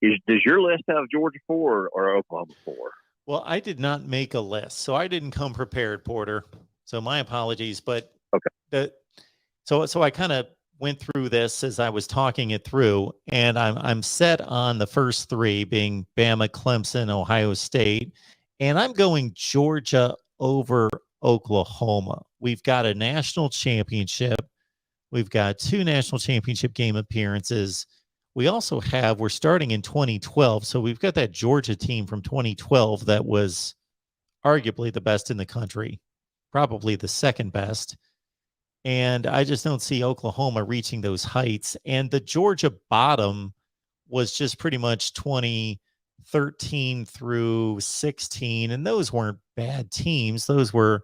Does your list have Georgia 4 or Oklahoma 4? Well, I did not make a list, so I didn't come prepared, Porter. So my apologies, but Okay. So I kind of went through this as I was talking it through, and I'm set on the first three being Bama, Clemson, Ohio State, and I'm going Georgia over Oklahoma. We've got a national championship. We've got two national championship game appearances. We're starting in 2012. So we've got that Georgia team from 2012 that was arguably the best in the country, probably the second best. And I just don't see Oklahoma reaching those heights. And the Georgia bottom was just pretty much 2013 through 16. And those weren't bad teams. Those were,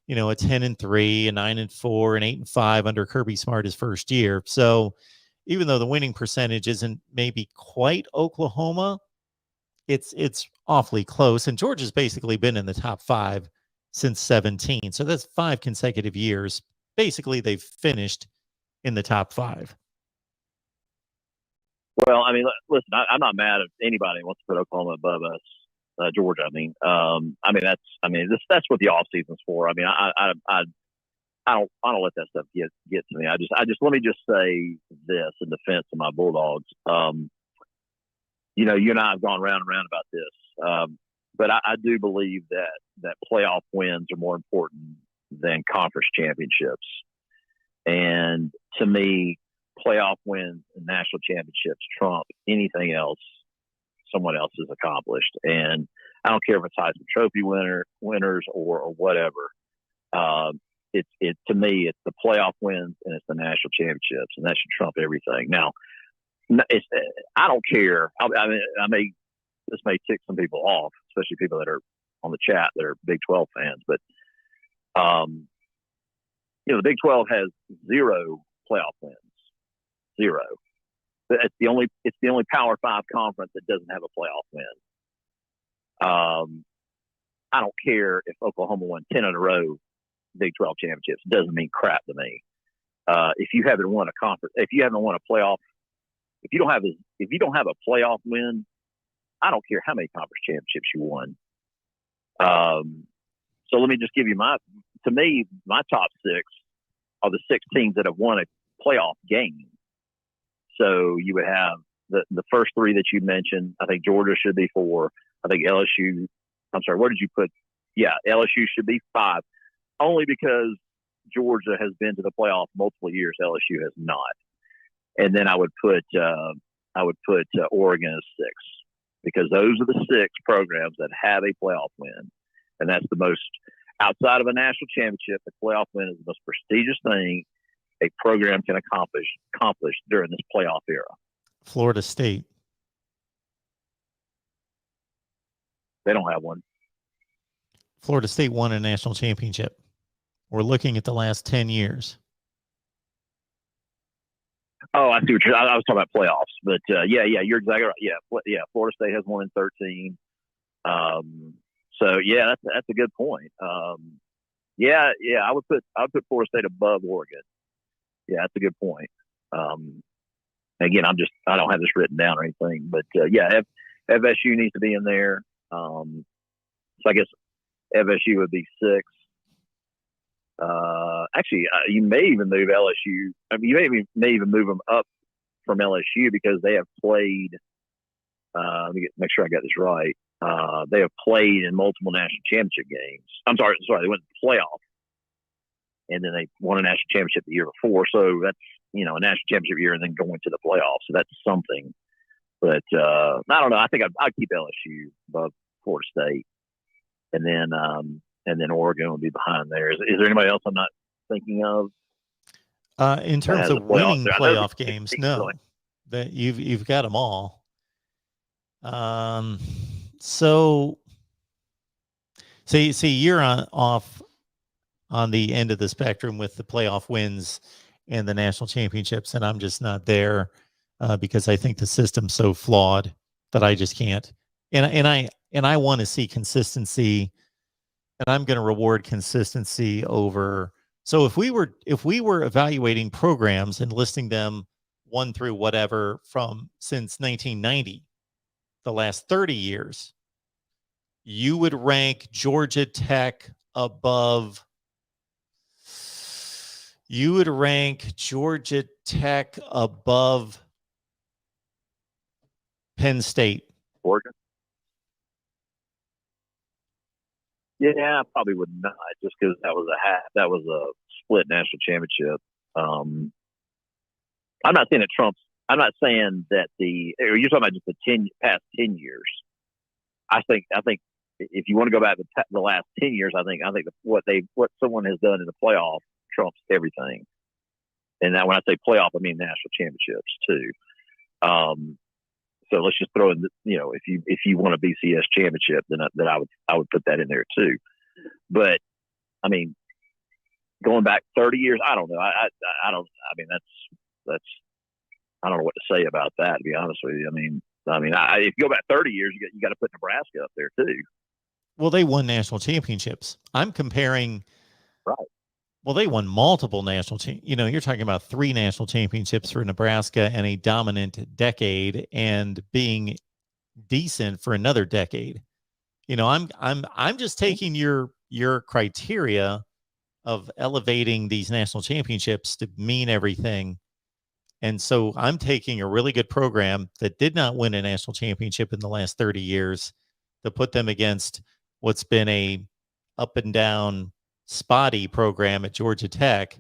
a 10-3, a 9-4, an 8-5 under Kirby Smart his first year. So even though the winning percentage isn't maybe quite Oklahoma, it's awfully close. And Georgia's basically been in the top 5 since 17. So that's 5 consecutive years. Basically, they've finished in the top 5. Well, I mean, listen, I'm not mad at anybody who wants to put Oklahoma above us, Georgia. That's what the off season's for. I mean, I don't let that stuff get to me. I just let me just say this in defense of my Bulldogs. You and I have gone round and round about this, but I do believe that playoff wins are more important than conference championships. And to me, playoff wins and national championships trump anything else someone else has accomplished. And I don't care if it's Heisman Trophy winners or whatever. To me, it's the playoff wins and it's the national championships, and that should trump everything. Now, I don't care. This may tick some people off, especially people that are on the chat that are Big 12 fans, but the Big 12 has 0 playoff wins. 0. It's the only Power 5 conference that doesn't have a playoff win. I don't care if Oklahoma won 10 in a row Big 12 championships. It doesn't mean crap to me. If you haven't won a conference, if you haven't won a playoff, if you don't have a playoff win, I don't care how many conference championships you won. So let me just give you my top 6 are the 6 teams that have won a playoff game. So you would have the first 3 that you mentioned. I think Georgia should be 4. I think LSU. I'm sorry, where did you put? Yeah, LSU should be 5. Only because Georgia has been to the playoff multiple years, LSU has not. And then I would put Oregon as 6, because those are the 6 programs that have a playoff win, and that's the most outside of a national championship. The playoff win is the most prestigious thing a program can accomplish during this playoff era. Florida State. They don't have one. Florida State won a national championship. We're looking at the last 10 years. Oh, I see what I was talking about playoffs, but yeah, you're exactly right. Yeah, Florida State has won in 13. So yeah, that's a good point. I would put Florida State above Oregon. Yeah, that's a good point. Again, I don't have this written down or anything, but FSU needs to be in there. So I guess FSU would be 6. Actually, you may even move LSU. I mean, you may even move them up from LSU because they have played. Let me make sure I got this right. They have played in multiple national championship games. I'm sorry, they went to the playoff, and then they won a national championship the year before. So that's a national championship year, and then going to the playoffs. So that's something. But I don't know. I think I'd keep LSU above Florida State, and then Oregon would be behind there. Is there anybody else I'm not thinking of? In terms of winning playoff games, no. That you've got them all. So you're off on the end of the spectrum with the playoff wins and the national championships, and I'm just not there because I think the system's so flawed that I just can't. And I want to see consistency. And I'm going to reward consistency over. So if we were evaluating programs and listing them 1 through whatever since 1990, the last 30 years, you would rank Georgia Tech above. You would rank Georgia Tech above Penn State. Oregon. Yeah, I probably would not, just because that was a split national championship. I'm not saying that Trump's. I'm not saying that you're talking about just the past 10 years. I think if you want to go back to the last 10 years, I think what someone has done in the playoff trumps everything. And that when I say playoff, I mean national championships too. So let's just throw in, if you want a BCS championship, then I would put that in there too. But I mean, going back 30 years, I don't know. I don't know what to say about that, to be honest with you. If you go back 30 years, you got to put Nebraska up there too. Well, they won national championships. I'm comparing. Right. Well, they won multiple national you're talking about 3 national championships for Nebraska and a dominant decade and being decent for another decade. I'm just taking your criteria of elevating these national championships to mean everything. And so I'm taking a really good program that did not win a national championship in the last 30 years to put them against what's been a up and down spotty program at Georgia Tech,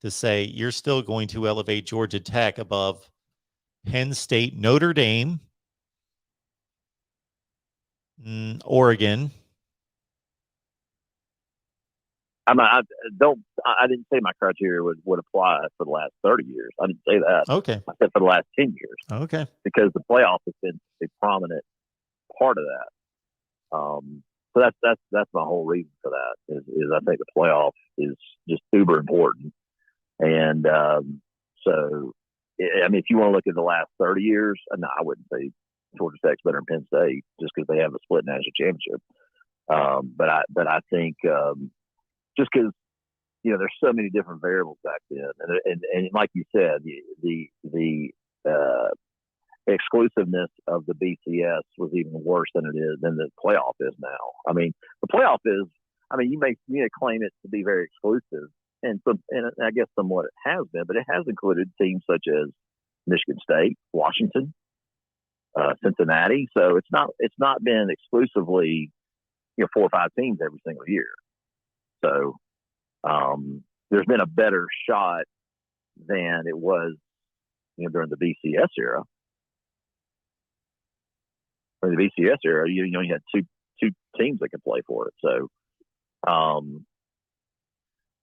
to say you're still going to elevate Georgia Tech above Penn State, Notre Dame, Oregon. I didn't say my criteria would apply for the last 30 years. I didn't say that. Okay. I said for the last 10 years. Okay. Because the playoff has been a prominent part of that. So that's my whole reason for that is I think the playoff is just uber important. And so, if you want to look at the last 30 years, no, I wouldn't say Georgia Tech's better than Penn State just because they have a split national championship. But I think just because there's so many different variables back then, and like you said, the exclusiveness of the BCS was even worse than the playoff is now. The playoff is, you may claim it to be very exclusive, and I guess somewhat it has been, but it has included teams such as Michigan State, Washington, Cincinnati. So it's not been exclusively 4 or 5 teams every single year. So there's been a better shot than it was during the BCS era. In the BCS era, you only had two teams that could play for it. So,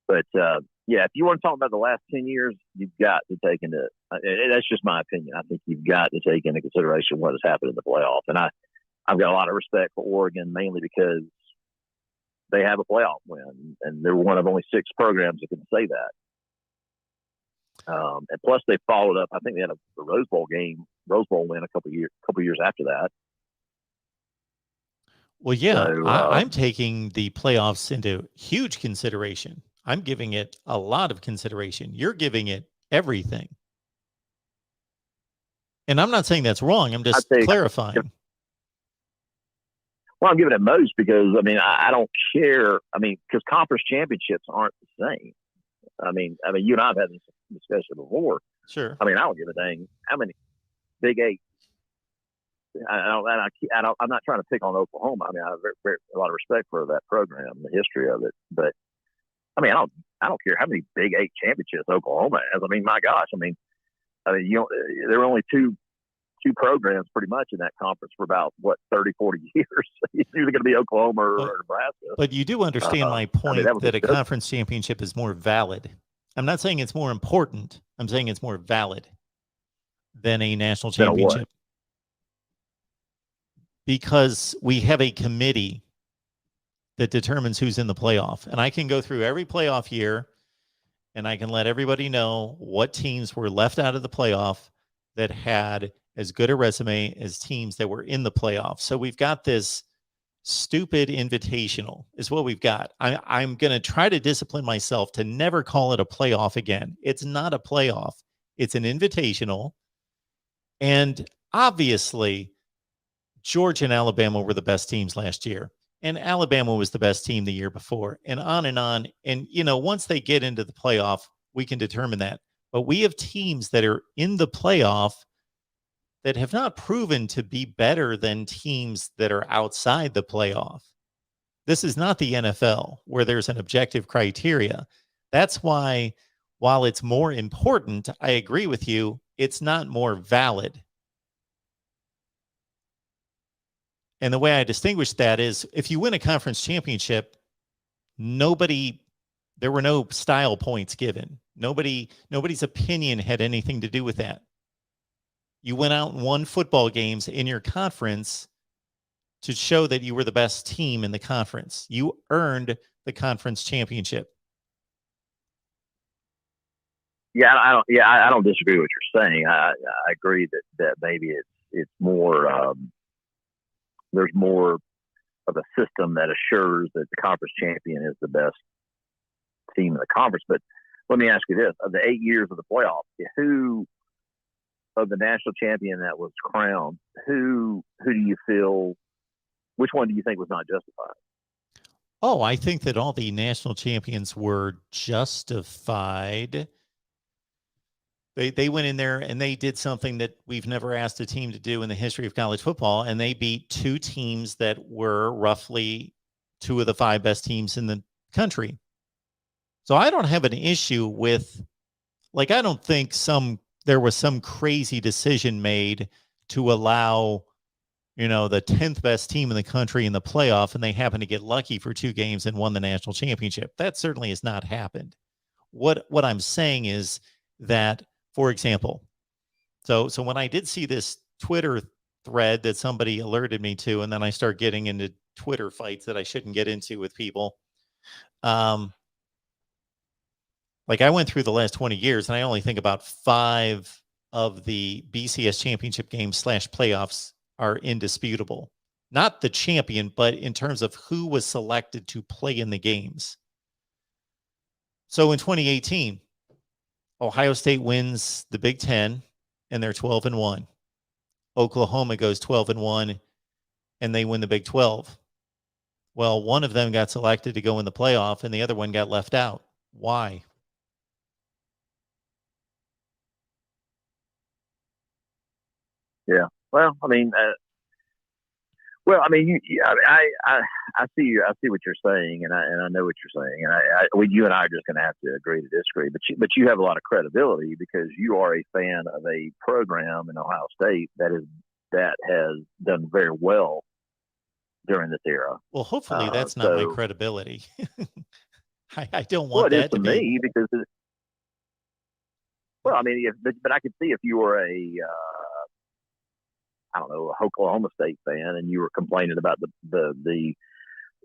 if you want to talk about the last 10 years, you've got to take into. That's just my opinion. I think you've got to take into consideration what has happened in the playoff, and I've got a lot of respect for Oregon, mainly because they have a playoff win, and they're one of only 6 programs that can say that. And plus, they followed up. I think they had a Rose Bowl win a couple years after that. Well, yeah, so, I'm taking the playoffs into huge consideration. I'm giving it a lot of consideration. You're giving it everything. And I'm not saying that's wrong. I'm just clarifying. Well, I'm giving it most because, I don't care. Because conference championships aren't the same. You and I have had this discussion before. Sure. I don't give a dang how many Big Eight. I'm not trying to pick on Oklahoma. I have a lot of respect for that program, the history of it. But I don't care how many Big Eight championships Oklahoma has. My gosh. There were only two programs pretty much in that conference for about 30, 40 years. It's either going to be Oklahoma or Nebraska. But you do understand my point that a conference championship is more valid. I'm not saying it's more important. I'm saying it's more valid than a national championship. Because we have a committee that determines who's in the playoff. And I can go through every playoff year and I can let everybody know what teams were left out of the playoff that had as good a resume as teams that were in the playoff. So we've got this stupid invitational is what we've got. I'm going to try to discipline myself to never call it a playoff again. It's not a playoff. It's an invitational. And obviously, Georgia and Alabama were the best teams last year, and Alabama was the best team the year before, and on and on. And, once they get into the playoff, we can determine that. But we have teams that are in the playoff that have not proven to be better than teams that are outside the playoff. This is not the NFL where there's an objective criteria. That's why, while it's more important, I agree with you, it's not more valid. And the way I distinguish that is if you win a conference championship, there were no style points given. Nobody's opinion had anything to do with that. You went out and won football games in your conference to show that you were the best team in the conference. You earned the conference championship. Yeah, I don't disagree with what you're saying. I agree that maybe it's more. There's more of a system that assures that the conference champion is the best team in the conference. But let me ask you this: of the 8 years of the playoffs, who of the national champion that was crowned, who do you feel? Which one do you think was not justified? Oh, I think that all the national champions were justified. They went in there and they did something that we've never asked a team to do in the history of college football, and they beat two teams that were roughly two of the 5 best teams in the country. So I don't have an issue with, I don't think there was some crazy decision made to allow, the 10th best team in the country in the playoff, and they happened to get lucky for 2 games and won the national championship. That certainly has not happened. What I'm saying is that, for example, so when I did see this Twitter thread that somebody alerted me to, and then I start getting into Twitter fights that I shouldn't get into with people. I went through the last 20 years and I only think about 5 of the BCS championship games / playoffs are indisputable. Not the champion, but in terms of who was selected to play in the games. So in 2018, Ohio State wins the Big Ten and they're 12-1. Oklahoma goes 12-1 and they win the Big 12. Well, one of them got selected to go in the playoff and the other one got left out. Why? Yeah. Well, I mean, I see what you're saying, and I know what you're saying, and you and I are just going to have to agree to disagree. But you have a lot of credibility because you are a fan of a program in Ohio State that has done very well during this era. Well, hopefully that's not my credibility. I don't want that to be. Me because. Well, I mean, but I could see if you were a Oklahoma State fan, and you were complaining about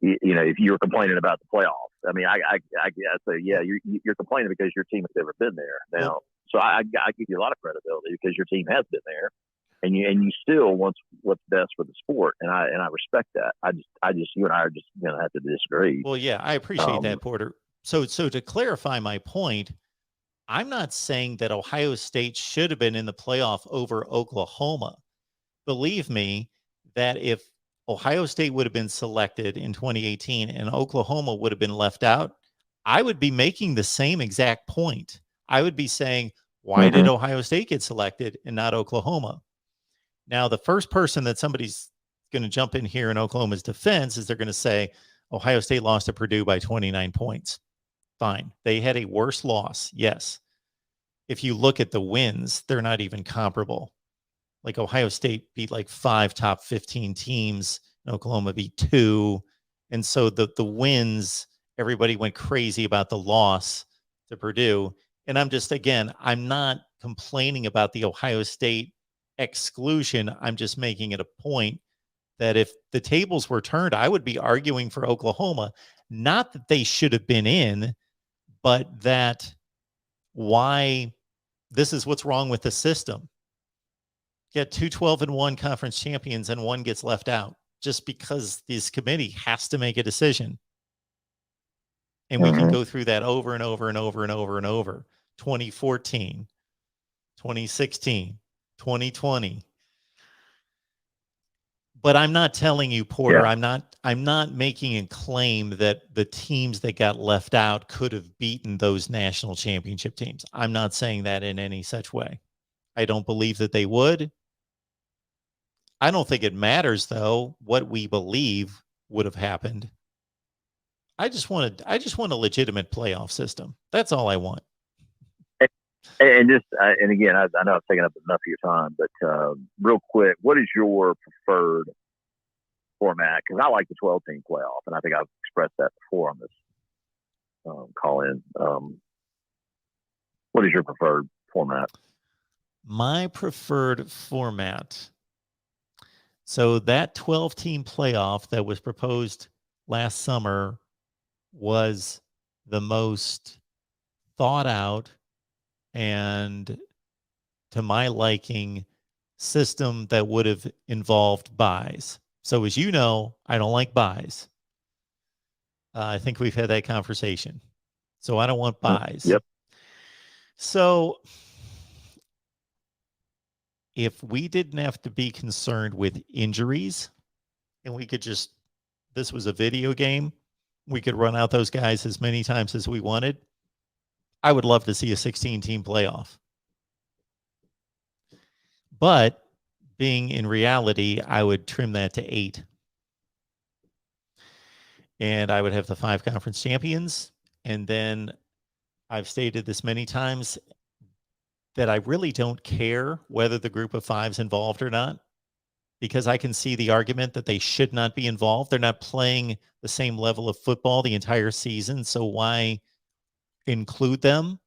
if you were complaining about the playoffs. I mean, I say, yeah, you're complaining because your team has never been there. Now, so I give you a lot of credibility because your team has been there, and you still want what's best for the sport, and I respect that. I just you and I are just going to have to disagree. Well, yeah, I appreciate that, Porter. So to clarify my point, I'm not saying that Ohio State should have been in the playoff over Oklahoma. Believe me that if Ohio State would have been selected in 2018 and Oklahoma would have been left out, I would be making the same exact point. I would be saying, why did Ohio State get selected and not Oklahoma? Now, the first person that somebody's going to jump in here in Oklahoma's defense is they're going to say, Ohio State lost to Purdue by 29 points. Fine. They had a worse loss. Yes. If you look at the wins, they're not even comparable. Ohio State beat 5 top 15 teams, and Oklahoma beat 2. And so the wins, everybody went crazy about the loss to Purdue. And I'm not complaining about the Ohio State exclusion. I'm just making it a point that if the tables were turned, I would be arguing for Oklahoma, not that they should have been in, but that why this is what's wrong with the system. Get 2 12-1 conference champions and one gets left out just because this committee has to make a decision. And we can go through that over and over and over and over and over. 2014, 2016, 2020. But I'm not telling you, Porter, Yeah. I'm not making a claim that the teams that got left out could have beaten those national championship teams. I'm not saying that in any such way. I don't believe that they would. I don't think it matters though what we believe would have happened. I just want a legitimate playoff system. That's all I want. And just and again, I know I've taken up enough of your time, but real quick, what is your preferred format? Because I like the 12-team playoff, and I think I've expressed that before on this call in. What is your preferred format? My preferred format. So that 12-team playoff that was proposed last summer was the most thought out and, to my liking, system that would have involved buys. So as you know, I don't like buys. I think we've had that conversation. So I don't want buys. Yep. So if we didn't have to be concerned with injuries and we could just, this was a video game, we could run out those guys as many times as we wanted, I would love to see a 16-team playoff. But being in reality, I would trim that to 8. And I would have the 5 conference champions. And then I've stated this many times that I really don't care whether the group of 5's involved or not, because I can see the argument that they should not be involved. They're not playing the same level of football the entire season. So why include them?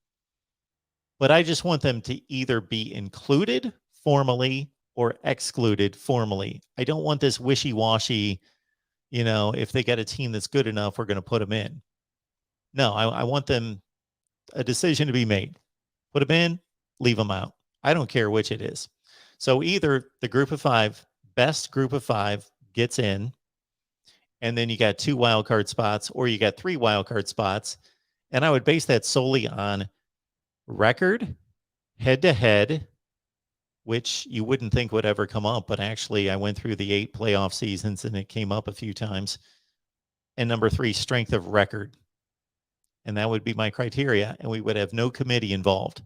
But I just want them to either be included formally or excluded formally. I don't want this wishy-washy, if they get a team that's good enough, we're going to put them in. No, I want a decision to be made. Put them in, leave them out. I don't care which it is. So either the group of 5, best group of 5 gets in, and then you got 2 wild card spots, or you got 3 wild card spots. And I would base that solely on record, head-to-head, which you wouldn't think would ever come up, but actually I went through the 8 playoff seasons and it came up a few times. And number 3, strength of record. And that would be my criteria, and we would have no committee involved.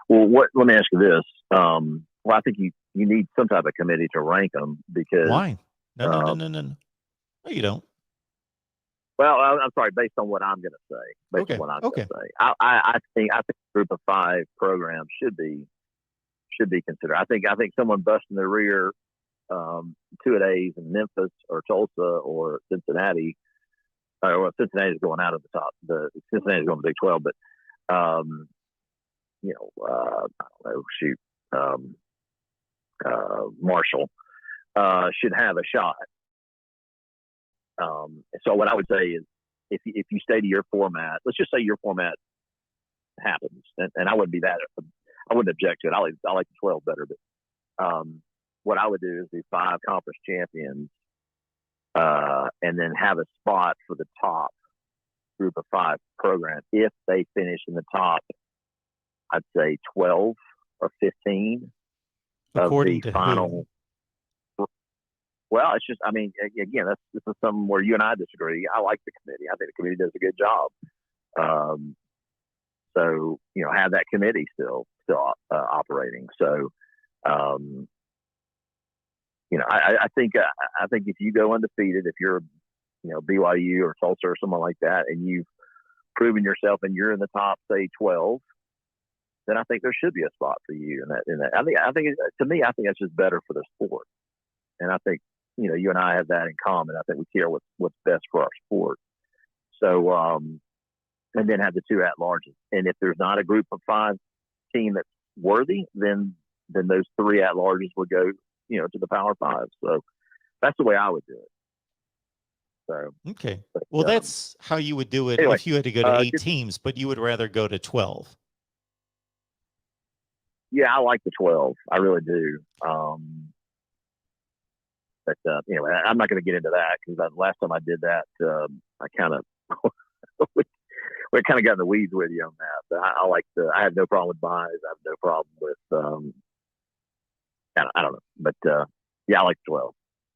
Well, let me ask you this. Well, I think you need some type of committee to rank them because. Why? No. No, you don't. Well, I'm sorry. Based on what I'm going to say, based on what I'm going to say, I think a group of 5 programs should be considered. I think someone busting their rear, 2-A's in Memphis or Tulsa or Cincinnati, or Cincinnati's going out of the top. Cincinnati's going to Big 12, but I don't know. Marshall should have a shot. So what I would say is, if you stay to your format, let's just say your format happens, and I wouldn't be that, I wouldn't object to it. I like the 12 better, but what I would do is do 5 conference champions, and then have a spot for the top group of 5 program. If they finish in the top, I'd say 12 or 15 according of the to final. Who? Well, it's just, again, this is something where you and I disagree. I like the committee. I think the committee does a good job. So, have that committee still operating. So, I think if you go undefeated, if you're, BYU or Tulsa or someone like that, and you've proven yourself and you're in the top, say 12, then I think there should be a spot for you in that. I think to me, I think that's just better for the sport. And I think, you and I have that in common. I think we care what's best for our sport. So, and then have the 2 at-larges. And if there's not a group of 5 team that's worthy, then those 3 at-larges would go, to the Power 5. So that's the way I would do it. So okay. Well, that's how you would do it if you had to go to 8 teams, but you would rather go to 12. Yeah, I like the 12. I really do. But anyway, I'm not going to get into that because last time I did that, I kind of we kind of got in the weeds with you on that. But I have no problem with buys. I have no problem with I don't know, but yeah, I like 12.